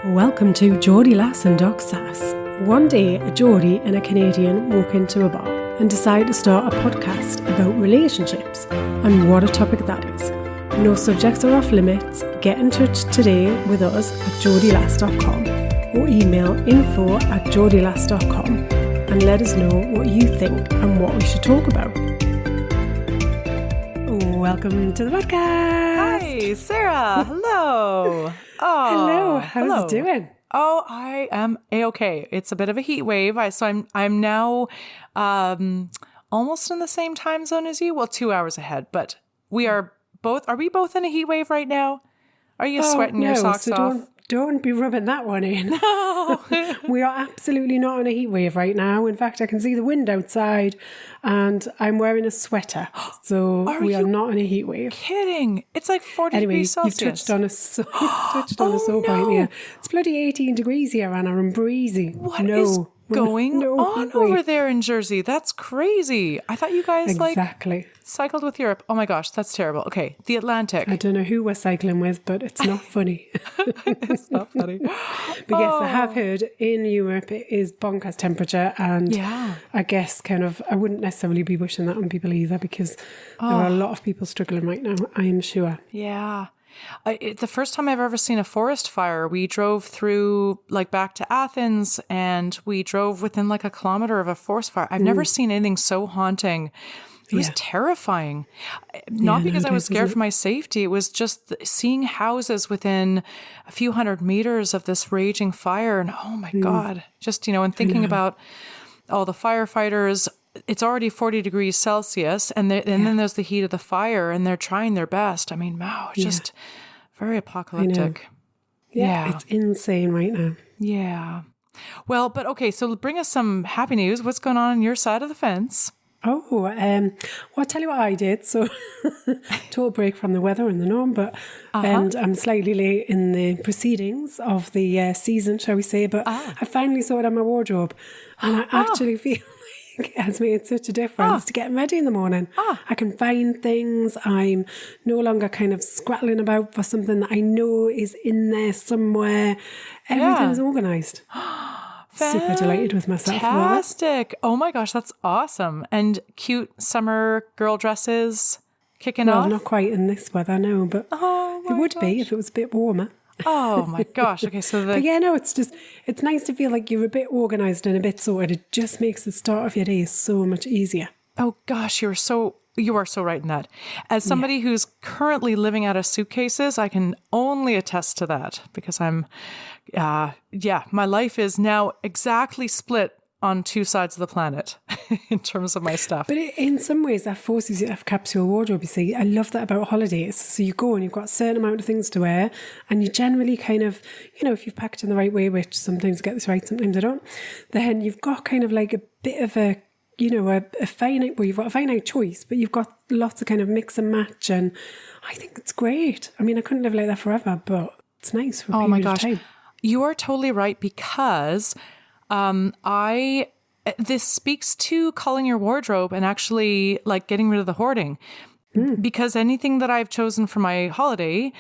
Welcome to Geordie Lass Doc Sass. One day, a Geordie and a Canadian walk into a bar and decide to start a podcast about relationships, and what a topic that is. No subjects are off limits. Get in touch today with us at geordielass.com or email info@geordielass.com and let us know what you think and what we should talk about. Welcome to the podcast. Hi, Sara. Hello. Oh, hello. How's it doing? Oh, I am a-okay. It's a bit of a heat wave. I'm now almost in the same time zone as you. Well, 2 hours ahead, but we are both. Are we both in a heat wave right now? Are you sweating your socks off? Don't be rubbing that one in. No. We are absolutely not on a heat wave right now. In fact, I can see the wind outside and I'm wearing a sweater. So we are not in a heat wave. Kidding. It's like 40 degrees Celsius. You've touched on a sore point here. It's bloody 18 degrees here, Anna, and breezy. What is going on over there in Jersey? That's crazy. I thought you guys cycled with Europe. Oh my gosh, that's terrible. Okay, the Atlantic. I don't know who we're cycling with, but it's not funny. It's not funny. But yes, I have heard in Europe it is bonkers temperature, and I guess I wouldn't necessarily be wishing that on people either, because there are a lot of people struggling right now, I am sure. Yeah. The first time I've ever seen a forest fire, we drove through back to Athens, and we drove within a kilometer of a forest fire. I've never seen anything so haunting. It was terrifying. Not because I was scared for my safety. It was just seeing houses within a few hundred meters of this raging fire. And oh my God, just, and thinking about all the firefighters. It's already 40 degrees Celsius, and then there's the heat of the fire, and they're trying their best. I mean, wow, it's just very apocalyptic. Yeah, it's insane right now. Yeah. Well, but okay, so bring us some happy news. What's going on your side of the fence? Oh, well, I'll tell you what I did. So, total break from the weather and the norm, but and I'm slightly late in the proceedings of the season, shall we say, but I finally sorted out my wardrobe, and I actually feel it has made such a difference to getting ready in the morning. I can find things. I'm no longer kind of scrattling about for something that I know is in there somewhere. Everything is organised. Super delighted with myself. Fantastic. Oh my gosh, that's awesome. And cute summer girl dresses kicking off? Well, not quite in this weather, no, but it would be if it was a bit warmer. Oh my gosh. Okay, so but it's nice to feel like you're a bit organised and a bit sorted. It just makes the start of your day so much easier. Oh gosh, you are so right in that. As somebody who's currently living out of suitcases, I can only attest to that, because I'm, my life is now exactly split on two sides of the planet in terms of my stuff. But in some ways that forces you to have a capsule wardrobe, you see. I love that about holidays. So you go and you've got a certain amount of things to wear, and you generally kind of, if you've packed in the right way, which sometimes I get this right, sometimes I don't, then you've got kind of like a bit of a, a finite, well, you've got a finite choice, but you've got lots of kind of mix and match, and I think it's great. I mean, I couldn't live like that forever, but it's nice for a period of time. You are totally right, because this speaks to culling your wardrobe and actually getting rid of the hoarding, because anything that I've chosen for my holiday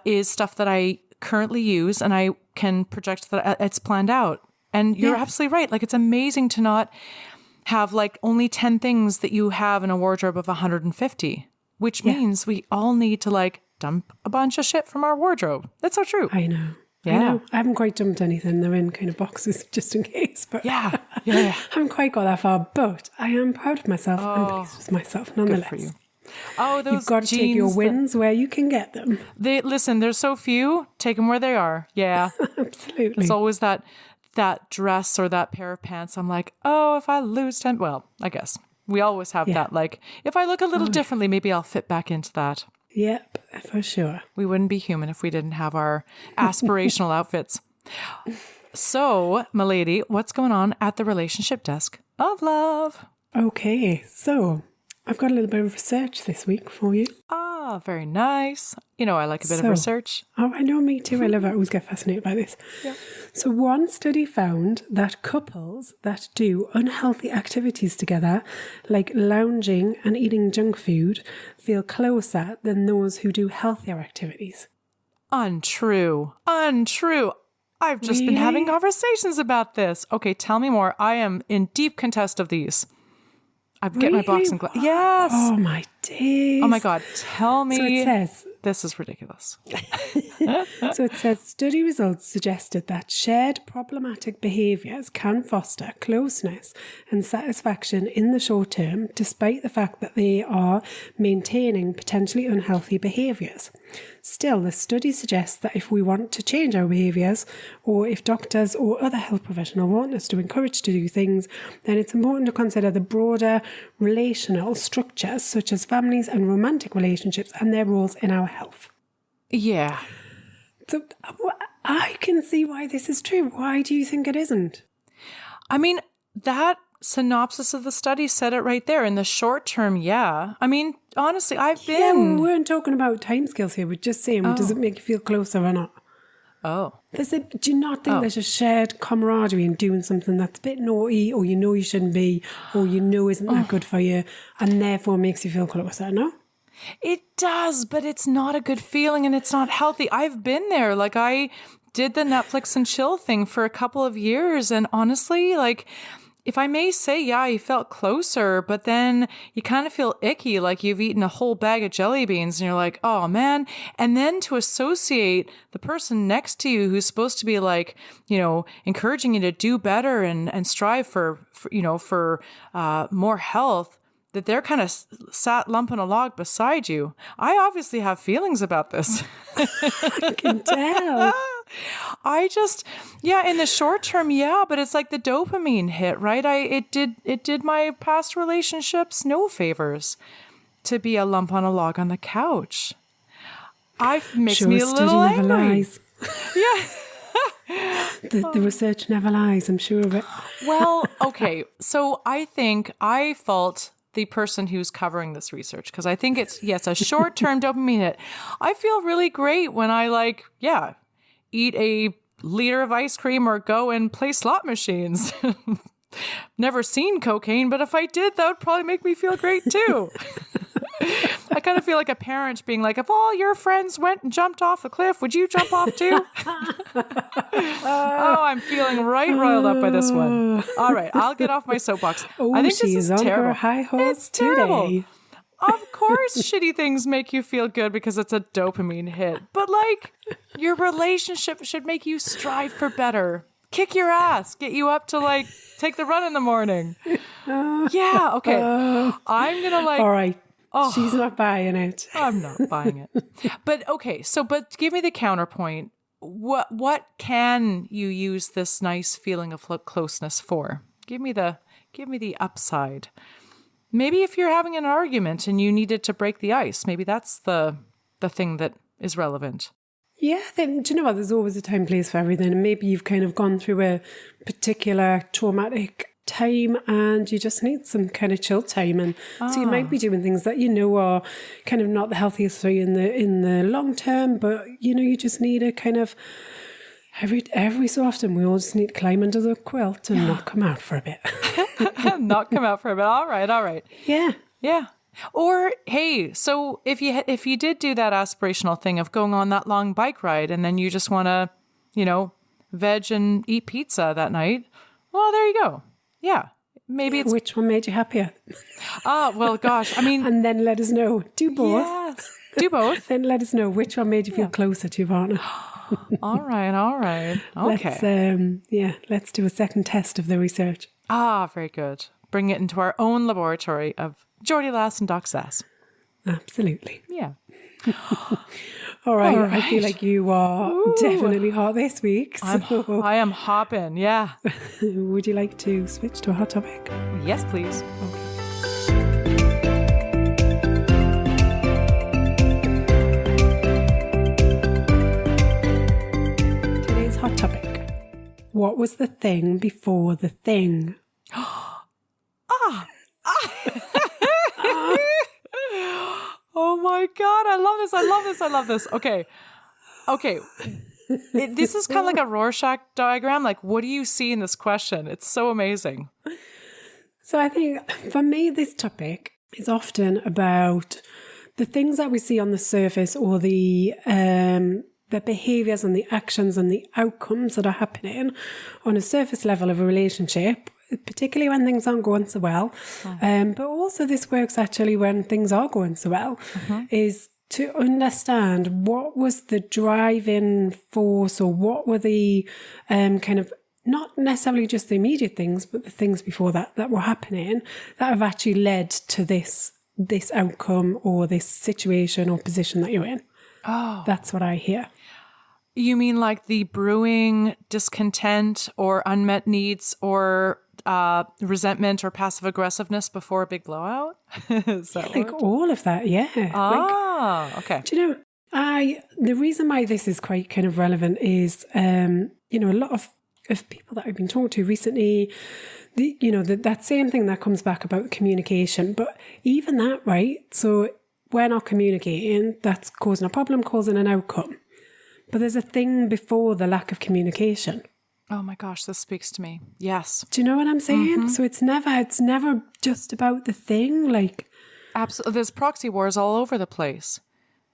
is stuff that I currently use, and I can project that it's planned out. And you're absolutely right. It's amazing to not have only 10 things that you have in a wardrobe of 150, which means we all need to dump a bunch of shit from our wardrobe. That's so true. I know. Yeah. I know. I haven't quite dumped anything. They're in kind of boxes just in case. But I haven't quite got that far. But I am proud of myself. I'm pleased with myself nonetheless. Good for you. Oh, those You've got to take your wins where you can get them. Listen, there's so few. Take them where they are. Yeah. Absolutely. It's always that dress or that pair of pants. I'm like, oh, if I lose 10, well, I guess we always have that. If I look a little differently, maybe I'll fit back into that. Yep, for sure. We wouldn't be human if we didn't have our aspirational outfits. So, my lady, what's going on at the relationship desk of love? Okay, so I've got a little bit of research this week for you. Ah, very nice. I like a bit of research. Oh, I know, me too. I love it. I always get fascinated by this. Yeah. So one study found that couples that do unhealthy activities together, like lounging and eating junk food, feel closer than those who do healthier activities. Untrue. I've just been having conversations about this. Okay, tell me more. I am in deep contest of these. I've get my boxing gloves. Yes. Oh my days. Oh my God. Tell me. So it says, this is ridiculous. So it says, study results suggested that shared problematic behaviours can foster closeness and satisfaction in the short term, despite the fact that they are maintaining potentially unhealthy behaviours. Still, the study suggests that if we want to change our behaviours, or if doctors or other health professionals want us to encourage to do things, then it's important to consider the broader relational structures such as families and romantic relationships and their roles in our health. Yeah. So I can see why this is true. Why do you think it isn't? I mean, that synopsis of the study said it right there. In the short term, yeah. I mean, honestly, I've been... Yeah, we weren't talking about timescales here. We're just saying, does it make you feel closer or not? Oh. Do you not think there's a shared camaraderie in doing something that's a bit naughty, or you know you shouldn't be, or you know isn't that good for you, and therefore makes you feel closer, no? It does, but it's not a good feeling and it's not healthy. I've been there. Like, I did the Netflix and chill thing for a couple of years, and honestly, like... If I may say, yeah, you felt closer, but then you kind of feel icky, like you've eaten a whole bag of jelly beans and you're like, oh man. And then to associate the person next to you who's supposed to be like, you know, encouraging you to do better and strive for more health, that they're kind of sat lumping a log beside you. I obviously have feelings about this. I can tell. I just, in the short term, but it's like the dopamine hit, right? It did my past relationships no favors to be a lump on a log on the couch. Makes me a little angry. Never lies. Yeah. The research never lies, I'm sure of it. Well, okay. So I think I fault the person who's covering this research, because I think it's, a short-term dopamine hit. I feel really great when I eat a liter of ice cream or go and play slot machines. Never seen cocaine, but if I did, that would probably make me feel great too. I kind of feel like a parent being like, if all your friends went and jumped off a cliff, would you jump off too? Oh, I'm feeling right riled up by this one. All right, I'll get off my soapbox. I think this is on terrible. Her high horse it's today. Terrible. Of course, shitty things make you feel good because it's a dopamine hit. But your relationship should make you strive for better. Kick your ass. Get you up to take the run in the morning. Yeah, okay. I'm going to All right. Oh, she's not buying it. I'm not buying it. But okay, but give me the counterpoint. What can you use this nice feeling of closeness for? Give me the upside. Maybe if you're having an argument and you needed to break the ice, maybe that's the thing that is relevant. Yeah, do you know what? There's always a time and place for everything. And maybe you've kind of gone through a particular traumatic time and you just need some kind of chill time. And so you might be doing things that you know are kind of not the healthiest for you in the long term, but you just need a kind of... Every so often, we all just need to climb under the quilt and not come out for a bit. Not come out for a bit. All right. Yeah. Yeah. Or, hey, so if you did do that aspirational thing of going on that long bike ride and then you just want to, veg and eat pizza that night, well, there you go. Yeah. Maybe it's... Which one made you happier? Well, gosh, I mean... And then let us know. Do both. Yes. Do both. Then let us know which one made you feel closer to your partner. All right. Okay. Let's do a second test of the research. Very good. Bring it into our own laboratory of Geordie Lass and Doc Sass. Absolutely. Yeah. All right. I feel like you are definitely hot this week. So I am hopping, yeah. Would you like to switch to a hot topic? Yes, please. Okay. Hot topic. What was the thing before the thing? Oh my God. I love this. Okay. This is kind of like a Rorschach diagram. Like, what do you see in this question? It's so amazing. So I think for me, this topic is often about the things that we see on the surface or the the behaviours and the actions and the outcomes that are happening on a surface level of a relationship, particularly when things aren't going so well. But also this works actually when things are going so well, is to understand what was the driving force, or what were the kind of, not necessarily just the immediate things, but the things before that were happening that have actually led to this outcome or this situation or position that you're in. Oh. That's what I hear. You mean like the brewing discontent or unmet needs or resentment or passive aggressiveness before a big blowout? Is that like all of that, yeah. Okay. Do you know, the reason why this is quite kind of relevant is, a lot of people that I've been talking to recently, that same thing that comes back about communication, but even that, right? So we're not communicating, that's causing a problem, causing an outcome. But there's a thing before the lack of communication. Oh my gosh, this speaks to me. Yes. Do you know what I'm saying? So it's never just about the thing, like. Absolutely. There's proxy wars all over the place.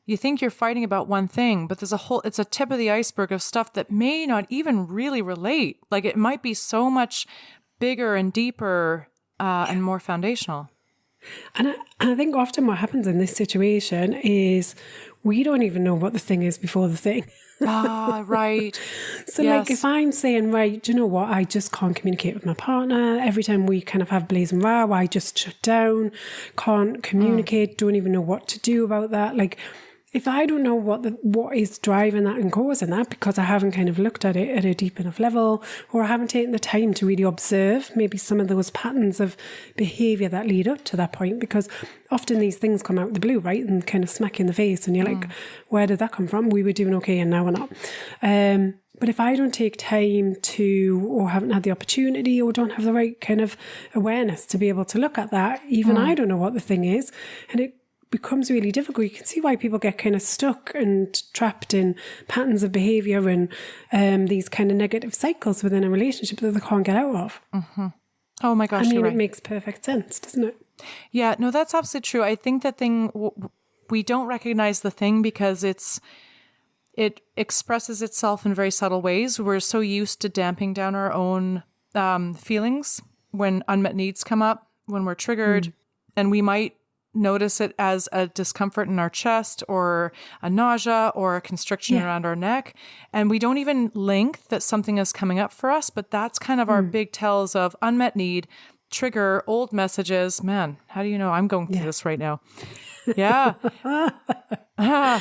You think you're fighting about one thing, but it's a tip of the iceberg of stuff that may not even really relate. Like it might be so much bigger and deeper and more foundational. And I think often what happens in this situation is we don't even know what the thing is before the thing. Right. So like if I'm saying, right, do you know what? I just can't communicate with my partner. Every time we kind of have blazing row, I just shut down, can't communicate, don't even know what to do about that. Like if I don't know what is driving that and causing that, because I haven't kind of looked at it at a deep enough level, or I haven't taken the time to really observe maybe some of those patterns of behaviour that lead up to that point, because often these things come out of the blue, right, and kind of smack you in the face, and you're like, where did that come from? We were doing okay and now we're not. But if I don't take time to, or haven't had the opportunity, or don't have the right kind of awareness to be able to look at that, even I don't know what the thing is, and it becomes really difficult. You can see why people get kind of stuck and trapped in patterns of behaviour and these kind of negative cycles within a relationship that they can't get out of. Oh my gosh, you're right. It makes perfect sense, doesn't it? Yeah, no, that's absolutely true. I think we don't recognize the thing because it expresses itself in very subtle ways. We're so used to damping down our own feelings when unmet needs come up, when we're triggered, and we might notice it as a discomfort in our chest or a nausea or a constriction around our neck. And we don't even link that something is coming up for us, but that's kind of our big tells of unmet need, trigger, old messages. Man, how do you know I'm going through this right now? Yeah. I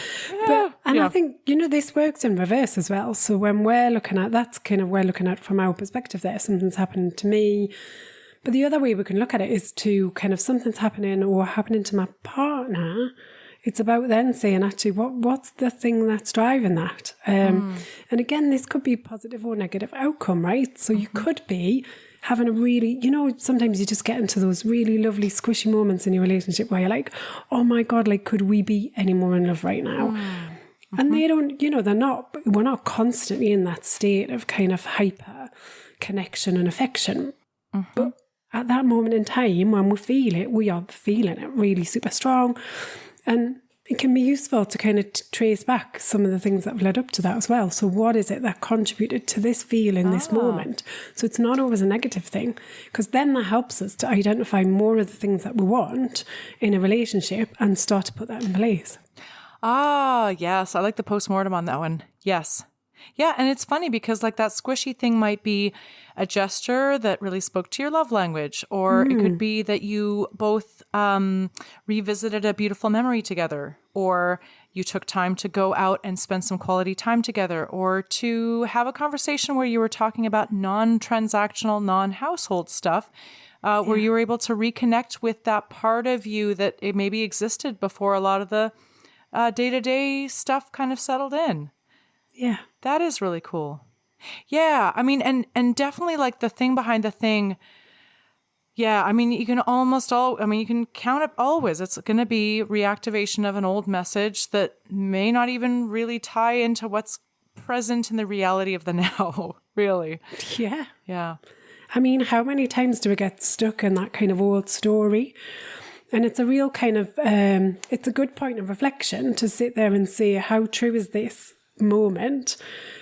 think, this works in reverse as well. So when we're looking at, that's kind of, we're looking at from our perspective there, something's happened to me. But the other way we can look at it is to kind of something's happening or happening to my partner. It's about then saying, actually, what's the thing that's driving that? And again, this could be positive or negative outcome, right? So you could be having a really, sometimes you just get into those really lovely squishy moments in your relationship where you're like, oh my God, like, could we be any more in love right now? And they don't, we're not constantly in that state of kind of hyper connection and affection. But at that moment in time, when we are feeling it really super strong. And it can be useful to kind of trace back some of the things that have led up to that as well. So what is it that contributed to this feeling, this moment? So it's not always a negative thing, because then that helps us to identify more of the things that we want in a relationship and start to put that in place. Yes. I like the postmortem on that one. Yes. Yeah, and it's funny because like that squishy thing might be a gesture that really spoke to your love language, or it could be that you both revisited a beautiful memory together, or you took time to go out and spend some quality time together, or to have a conversation where you were talking about non-transactional, non-household stuff, where you were able to reconnect with that part of you that it maybe existed before a lot of the day-to-day stuff kind of settled in. Yeah. That is really cool. Yeah. I mean, and definitely like the thing behind the thing. Yeah. I mean, you can you can count it always. It's going to be reactivation of an old message that may not even really tie into what's present in the reality of the now, really. Yeah. Yeah. I mean, how many times do we get stuck in that kind of old story? And it's a real kind of, it's a good point of reflection to sit there and say, how true is this? moment?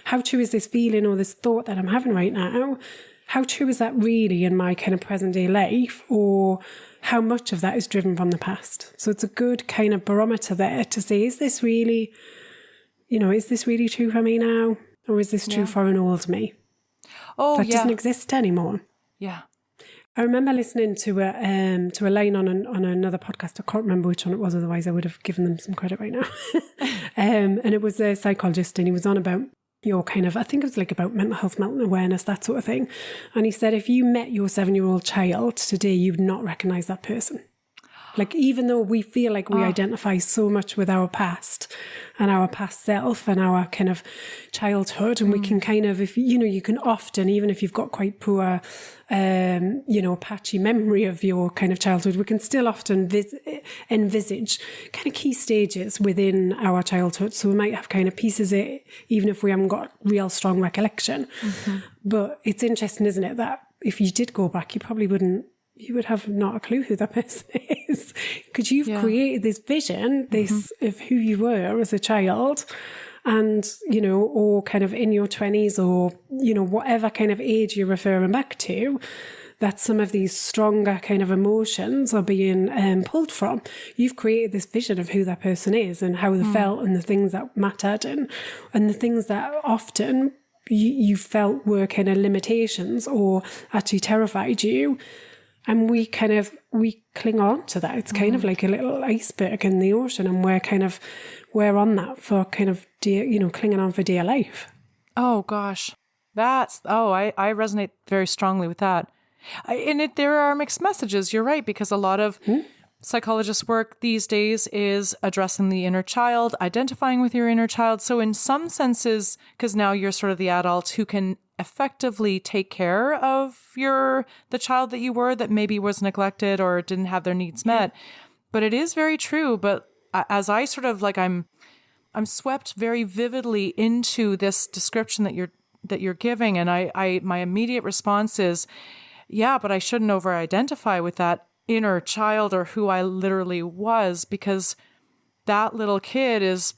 How true is this feeling or this thought that I'm having right now? How true is that really in my kind of present day life? Or how much of that is driven from the past? So it's a good kind of barometer there to say, is this really, is this really true for me now? Or is this true for an old me? Oh, that doesn't exist anymore. Yeah. I remember listening to a line on another podcast. I can't remember which one it was, otherwise I would have given them some credit right now. And it was a psychologist, and he was on about your kind of, I think it was like about mental health, mental awareness, that sort of thing. And he said, if you met your 7-year-old child today, you'd not recognise that person. Like, even though we feel like we identify so much with our past and our past self and our kind of childhood, and we can kind of, if you can often, even if you've got quite poor, patchy memory of your kind of childhood, we can still often envisage kind of key stages within our childhood. So we might have kind of pieces of it, even if we haven't got real strong recollection. Mm-hmm. But it's interesting, isn't it, that if you did go back, you would have not a clue who that person is, because you've created this vision, of who you were as a child, and, or kind of in your 20s, or, whatever kind of age you're referring back to, that some of these stronger kind of emotions are being pulled from. You've created this vision of who that person is and how they felt, and the things that mattered, and the things that often you felt were kind of limitations or actually terrified you. And we cling on to that. It's kind of like a little iceberg in the ocean, and we're on that for kind of clinging on for dear life. Oh gosh, I resonate very strongly with that. There are mixed messages. You're right, because a lot of psychologists' work these days is addressing the inner child, identifying with your inner child. So in some senses, because now you're sort of the adult who can effectively take care of the child that you were, that maybe was neglected or didn't have their needs met. But it is very true. But as I sort of I'm swept very vividly into this description that you're giving, and I my immediate response is, yeah, but I shouldn't over-identify with that inner child or who I literally was, because that little kid is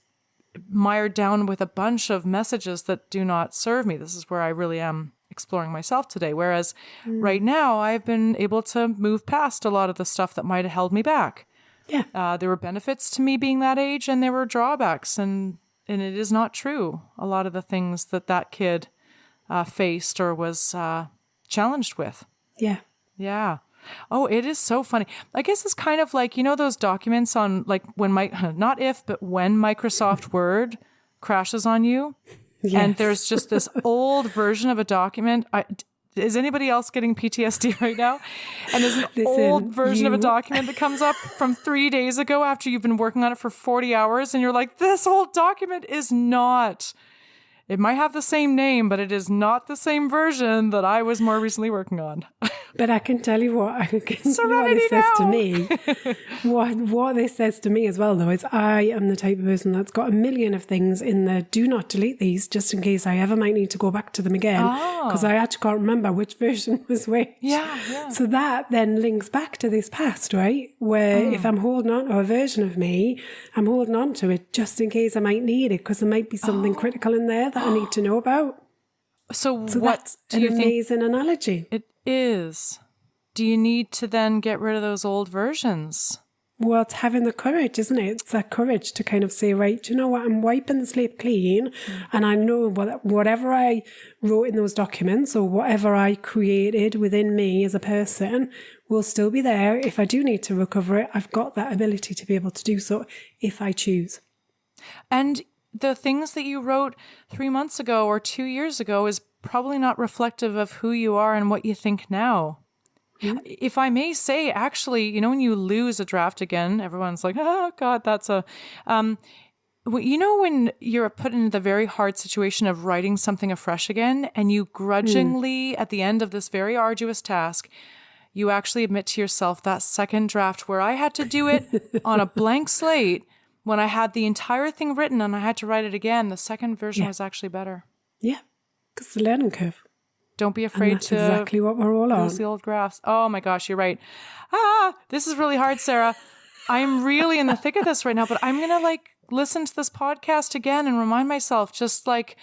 mired down with a bunch of messages that do not serve me. This is where I really am exploring myself today. Whereas right now I've been able to move past a lot of the stuff that might have held me back. Yeah. There were benefits to me being that age, and there were drawbacks, and it is not true. A lot of the things that kid faced or was challenged with. Yeah. Yeah. Oh, it is so funny. I guess it's kind of like, those documents on when not if, but when Microsoft Word crashes on you. Yes. And there's just this old version of a document. Is anybody else getting PTSD right now? And there's an old version of a document that comes up from 3 days ago after you've been working on it for 40 hours. And you're like, this old document is not... It might have the same name, but it is not the same version that I was more recently working on. But I can tell you what this says to me. What this says to me as well, though, is I am the type of person that's got a million of things in the do not delete these, just in case I ever might need to go back to them again, because I actually can't remember which version was which. Yeah. So that then links back to this past, right? Where if I'm holding on to a version of me, I'm holding on to it just in case I might need it, because there might be something critical in there that I need to know about. So that's an amazing analogy. It is. Do you need to then get rid of those old versions? Well, it's having the courage, isn't it? It's that courage to kind of say, right, do you know what? I'm wiping the slate clean, and I know whatever I wrote in those documents or whatever I created within me as a person will still be there. If I do need to recover it, I've got that ability to be able to do so if I choose. And the things that you wrote 3 months ago or 2 years ago is probably not reflective of who you are and what you think now. Mm-hmm. If I may say, actually, when you lose a draft again, everyone's like, oh, God, that's a... when you're put in the very hard situation of writing something afresh again, and you grudgingly, at the end of this very arduous task, you actually admit to yourself that second draft where I had to do it on a blank slate, when I had the entire thing written and I had to write it again, the second version was actually better. Yeah, because the learning curve. Don't be afraid to exactly what we're all on. Lose the old drafts. Oh my gosh, you're right. This is really hard, Sarah. I'm really in the thick of this right now, but I'm going to listen to this podcast again and remind myself just like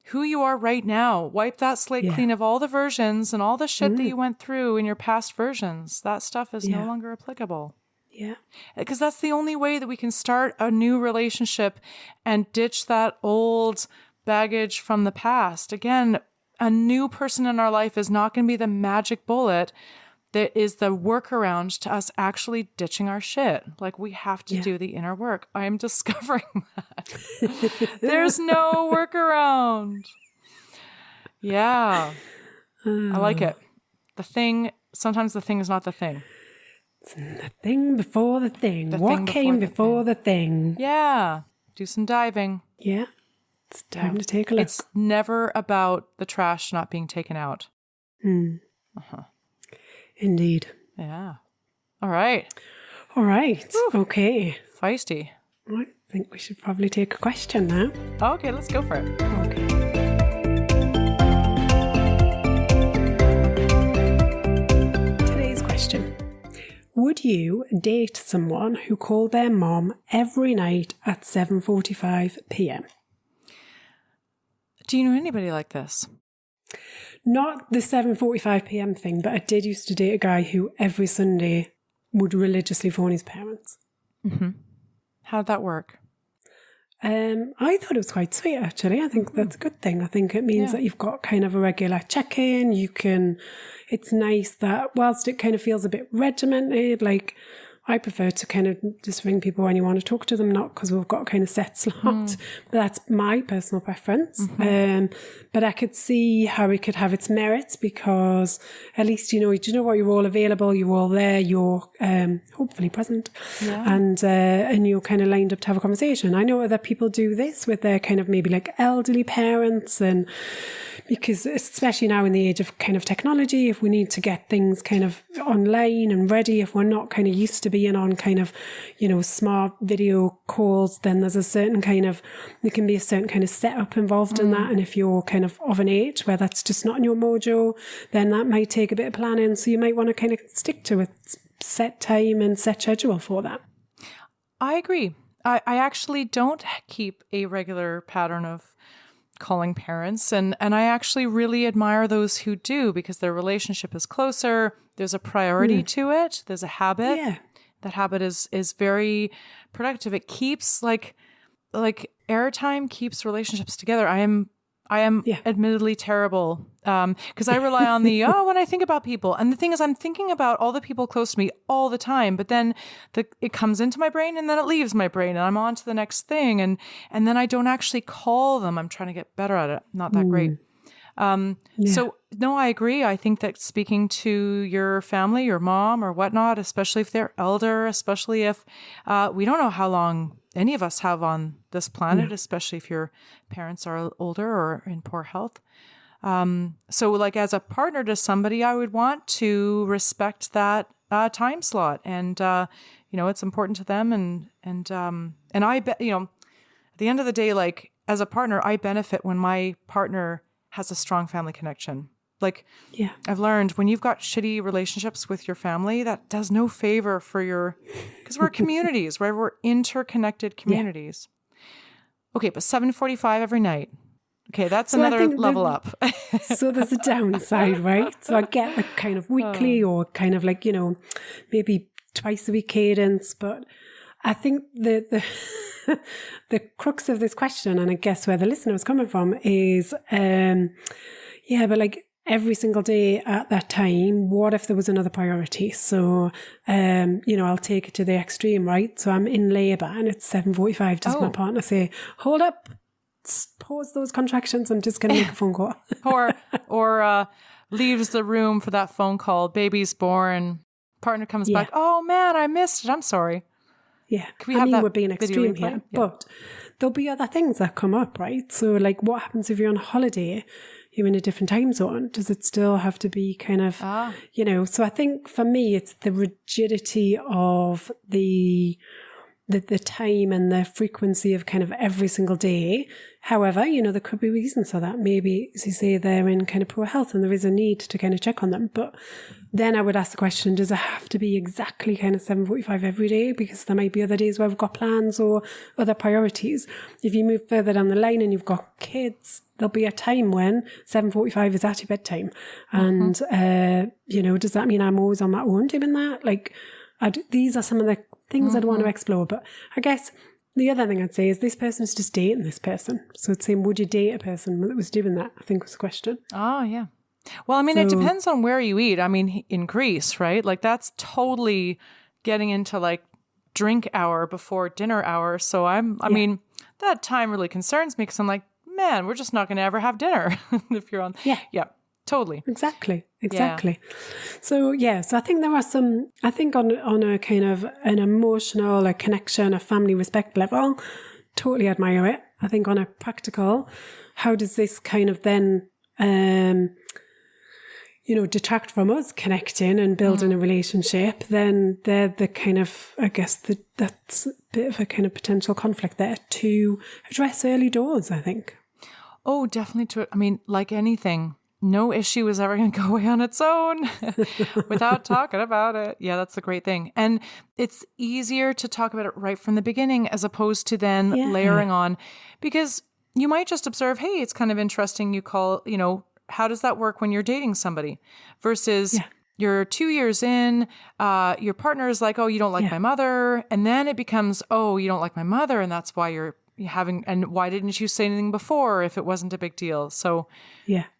who you are right now. Wipe that slate clean of all the versions and all the shit that you went through in your past versions. That stuff is no longer applicable. Yeah. Because that's the only way that we can start a new relationship and ditch that old baggage from the past. Again, a new person in our life is not going to be the magic bullet that is the workaround to us actually ditching our shit. Like, we have to do the inner work. I am discovering that. There's no workaround. Yeah. I like it. Sometimes the thing is not the thing. It's the thing before the thing. What came before the thing? Yeah. Do some diving. Yeah. It's time to take a look. It's never about the trash not being taken out. Indeed. Yeah. All right. Whew. Okay. Feisty. I think we should probably take a question now. Okay, let's go for it. Okay. Today's question. Would you date someone who called their mom every night at 7:45 p.m? Do you know anybody like this? Not the 7:45 p.m. thing, but I did used to date a guy who every Sunday would religiously phone his parents. Mm-hmm. How'd that work? I thought it was quite sweet, actually. I think that's a good thing. I think it means that you've got kind of a regular check-in. It's nice that whilst it kind of feels a bit regimented, like I prefer to kind of just ring people when you want to talk to them, not because we've got a kind of set slot. But that's my personal preference. But I could see how it could have its merits because at least, you know what, you're all available, you're all there, you're hopefully present and you're kind of lined up to have a conversation. I know other people do this with their kind of maybe like elderly parents, and because especially now in the age of kind of technology, if we need to get things kind of online and ready, if we're not kind of used to being on kind of, smart video calls, then there can be a certain kind of setup involved in that. And if you're kind of an age where that's just not in your mojo, then that might take a bit of planning. So you might want to kind of stick to a set time and set schedule for that. I agree. I actually don't keep a regular pattern of calling parents. And I actually really admire those who do, because their relationship is closer. There's a priority to it. There's a habit. Yeah. That habit is very productive. It keeps like airtime keeps relationships together. I am admittedly terrible because I rely on the when I think about people. And the thing is, I'm thinking about all the people close to me all the time, but then it comes into my brain and then it leaves my brain and I'm on to the next thing. And then I don't actually call them. I'm trying to get better at it. Not that great. So no, I agree. I think that speaking to your family, your mom or whatnot, especially if they're elder, especially if we don't know how long any of us have on this planet, especially if your parents are older or in poor health. So like as a partner to somebody, I would want to respect that time slot, and it's important to them, and I bet, at the end of the day, like as a partner, I benefit when my partner has a strong family connection. Like, I've learned when you've got shitty relationships with your family, that does no favor for because we're communities, right? We're interconnected communities. Okay, but 7:45 every night. Okay, that's another level up. So there's a downside, right? So I get the kind of weekly or kind of like, maybe twice a week cadence, but I think the crux of this question, and I guess where the listener was coming from, is, but like every single day at that time, what if there was another priority? So, I'll take it to the extreme, right? So I'm in labour and it's 7:45. Does my partner say, hold up, pause those contractions, I'm just going to make a phone call? or leaves the room for that phone call, baby's born, partner comes back, oh man, I missed it, I'm sorry. Yeah, we're being extreme here, but there'll be other things that come up, right? So like what happens if you're on holiday, you're in a different time zone? Does it still have to be kind of, so I think for me, it's the rigidity of the the time and the frequency of kind of every single day. However, there could be reasons for that. Maybe, as you say, they're in kind of poor health and there is a need to kind of check on them. But then I would ask the question, does it have to be exactly kind of 7:45 every day? Because there might be other days where we've got plans or other priorities. If you move further down the line and you've got kids, there'll be a time when 7:45 is actually bedtime. And, does that mean I'm always on my own doing that? Like, these are some of the things I'd want to explore. But I guess the other thing I'd say is this person is just dating this person. So it's saying, would you date a person that was doing that? I think was the question. Oh, yeah. Well, I mean, it depends on where you eat. I mean, in Greece, right? Like that's totally getting into like drink hour before dinner hour. So I mean, that time really concerns me because I'm like, man, we're just not going to ever have dinner if you're on. Yeah. Totally. Exactly. Yeah. So I think there are some, I think on a kind of an emotional, a connection, a family respect level, totally admire it. I think on a practical, how does this kind of then, detract from us connecting and building a relationship? Then they're the kind of, I guess that's a bit of a kind of potential conflict there to address early doors, I think. Oh, definitely. I mean, like anything, no issue is ever going to go away on its own without talking about it. Yeah, that's the great thing. And it's easier to talk about it right from the beginning as opposed to then layering on, because you might just observe, hey, it's kind of interesting. You call, how does that work when you're dating somebody versus you're 2 years in, your partner is like, oh, you don't like my mother. And then it becomes, oh, you don't like my mother. And that's why you're having, and why didn't you say anything before if it wasn't a big deal? So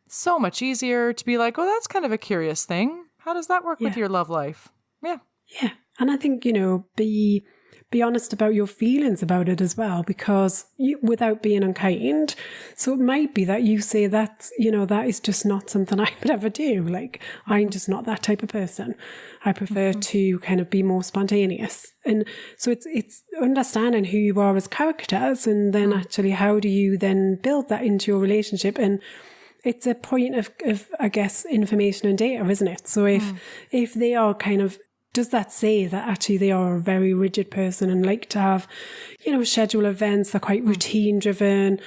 so much easier to be like, oh, that's kind of a curious thing. How does that work with your love life? Yeah. And I think, be honest about your feelings about it as well, because without being unkind. So it might be that you say that, that is just not something I would ever do. Like, I'm just not that type of person. I prefer to kind of be more spontaneous. And so it's understanding who you are as characters, and then actually how do you then build that into your relationship? And it's a point of I guess, information and data, isn't it? So if they are kind of, does that say that actually they are a very rigid person and like to have, schedule events, they're quite routine driven,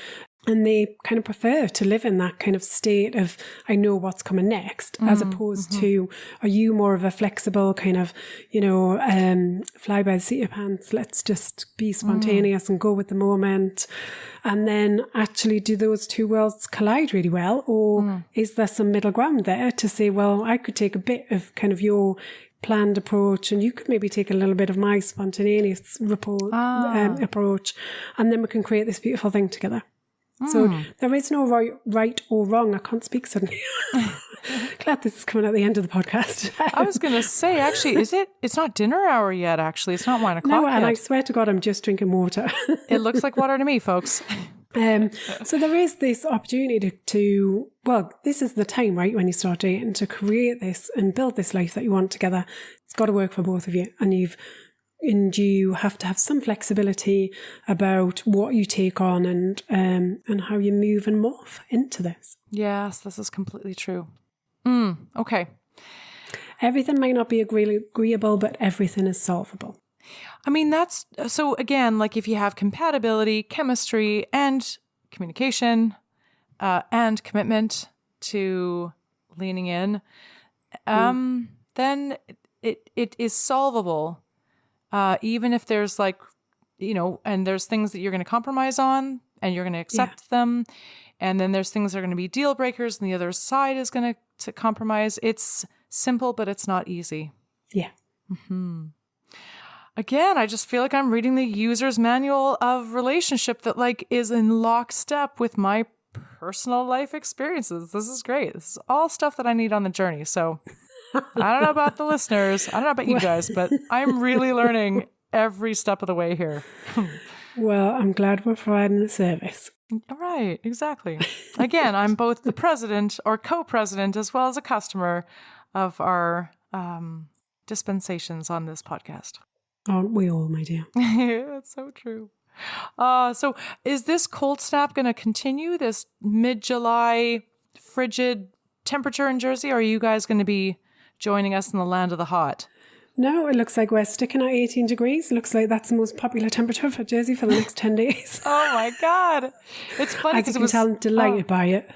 and they kind of prefer to live in that kind of state of, I know what's coming next, as opposed to, are you more of a flexible kind of, fly by the seat of your pants, let's just be spontaneous and go with the moment. And then actually do those two worlds collide really well? Or is there some middle ground there to say, well, I could take a bit of kind of your planned approach and you could maybe take a little bit of my spontaneous approach, and then we can create this beautiful thing together. So there is no right or wrong. I can't speak suddenly. Glad this is coming at the end of the podcast. I was going to say, actually, it's not dinner hour yet, actually. It's not 1 o'clock yet. And I swear to God, I'm just drinking water. It looks like water to me, folks. So there is this opportunity to, this is the time, right, when you start dating, to create this and build this life that you want together. It's got to work for both of you. And you have to have some flexibility about what you take on and how you move and morph into this. Yes, this is completely true. Okay. Everything might not be agreeable, but everything is solvable. I mean, that's, so again, like if you have compatibility, chemistry, and communication, and commitment to leaning in, then it is solvable. Even if there's like, and there's things that you're going to compromise on and you're going to accept them. And then there's things that are going to be deal breakers and the other side is going to compromise. It's simple, but it's not easy. Yeah. Again, I just feel like I'm reading the user's manual of relationship that like is in lockstep with my personal life experiences. This is great. This is all stuff that I need on the journey. So I don't know about the listeners. I don't know about you guys, but I'm really learning every step of the way here. Well, I'm glad we're providing the service. Right, exactly. Again, I'm both the president or co-president as well as a customer of our dispensations on this podcast. Aren't we all, my dear? That's so true. So is this cold snap going to continue, this mid-July frigid temperature in Jersey? Or are you guys going to be joining us in the land of the hot? No, it looks like we're sticking at 18 degrees. Looks like that's the most popular temperature for Jersey for the next 10 days. Oh my God. It's funny because it was... I'm delighted by it.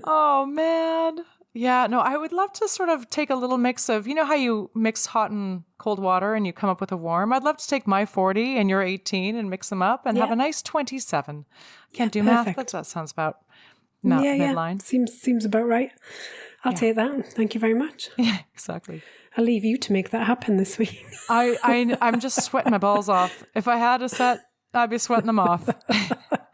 Oh, man. Yeah, no, I would love to sort of take a little mix of, you know how you mix hot and cold water and you come up with a warm? I'd love to take my 40 and your 18 and mix them up and have a nice 27. Can't do math, but that sounds about midline. Seems about right. I'll take that. Thank you very much. Yeah, exactly. I'll leave you to make that happen this week. I'm just sweating my balls off. If I had a set, I'd be sweating them off.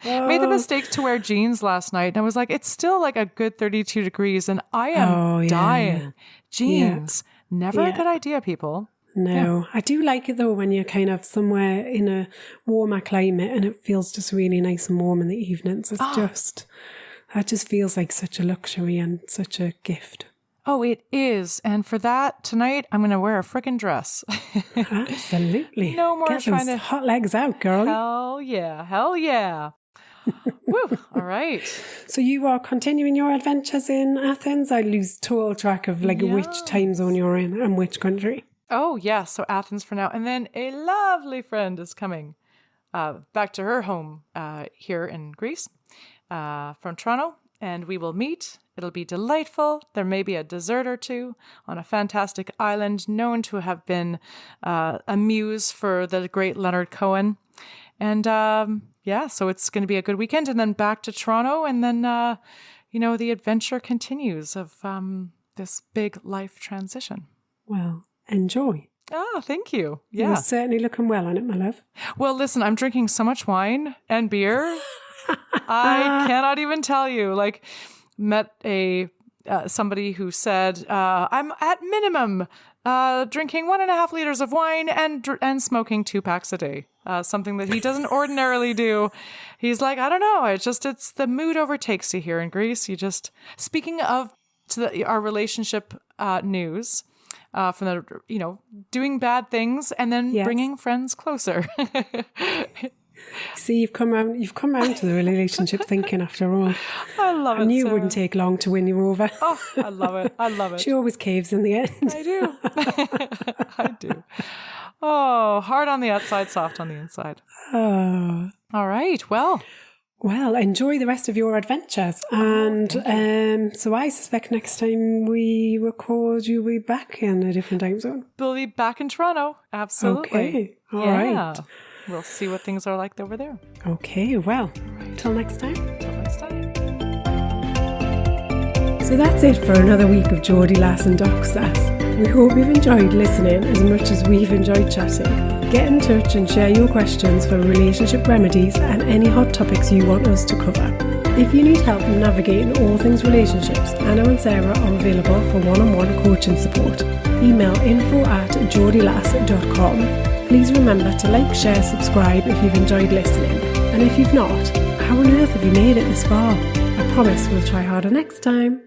Made the mistake to wear jeans last night. And I was like, it's still like a good 32 degrees and I am dying. Jeans. Never a good idea, people. No, I do like it though when you're kind of somewhere in a warmer climate and it feels just really nice and warm in the evenings. That just feels like such a luxury and such a gift. Oh, it is. And for that, tonight, I'm going to wear a frickin' dress. Absolutely. No more trying to... hot legs out, girl. Hell yeah. Hell yeah. Woo. All right. So you are continuing your adventures in Athens? I lose total track of which time zone you're in and which country. Oh, yeah. So Athens for now. And then a lovely friend is coming back to her home here in Greece from Toronto. And we will meet. It'll be delightful. There may be a dessert or two on a fantastic island known to have been a muse for the great Leonard Cohen. And so it's going to be a good weekend. And then back to Toronto. And then, the adventure continues of this big life transition. Well, enjoy. Oh, thank you. Yeah. You're certainly looking well on it, my love. Well, listen, I'm drinking so much wine and beer. I cannot even tell you. Like, met somebody who said, I'm at minimum drinking 1.5 liters of wine and smoking 2 packs a day. Something that he doesn't ordinarily do. He's like, I don't know. It's the mood overtakes you here in Greece. Speaking of our relationship news, from the, doing bad things and then bringing friends closer. See, you've come around to the relationship thinking after all. I love it. I knew Sarah. it wouldn't take long to win you over. Oh, I love it. I love it. She always caves in the end. I do. I do. Oh, hard on the outside, soft on the inside. Oh. All right. Well, enjoy the rest of your adventures. And so I suspect next time we record, you'll be back in a different time zone. We'll be back in Toronto. Absolutely. Okay. All right. We'll see what things are like over there. Okay, well, till next time. So that's it for another week of Geordie Lass and Doc Sass. We hope you've enjoyed listening as much as we've enjoyed chatting. Get in touch and share your questions for relationship remedies and any hot topics you want us to cover. If you need help navigating all things relationships, Anna and Sara are available for one-on-one coaching support. Email info@geordielass.com. Please remember to like, share, subscribe if you've enjoyed listening. And if you've not, how on earth have you made it this far? I promise we'll try harder next time.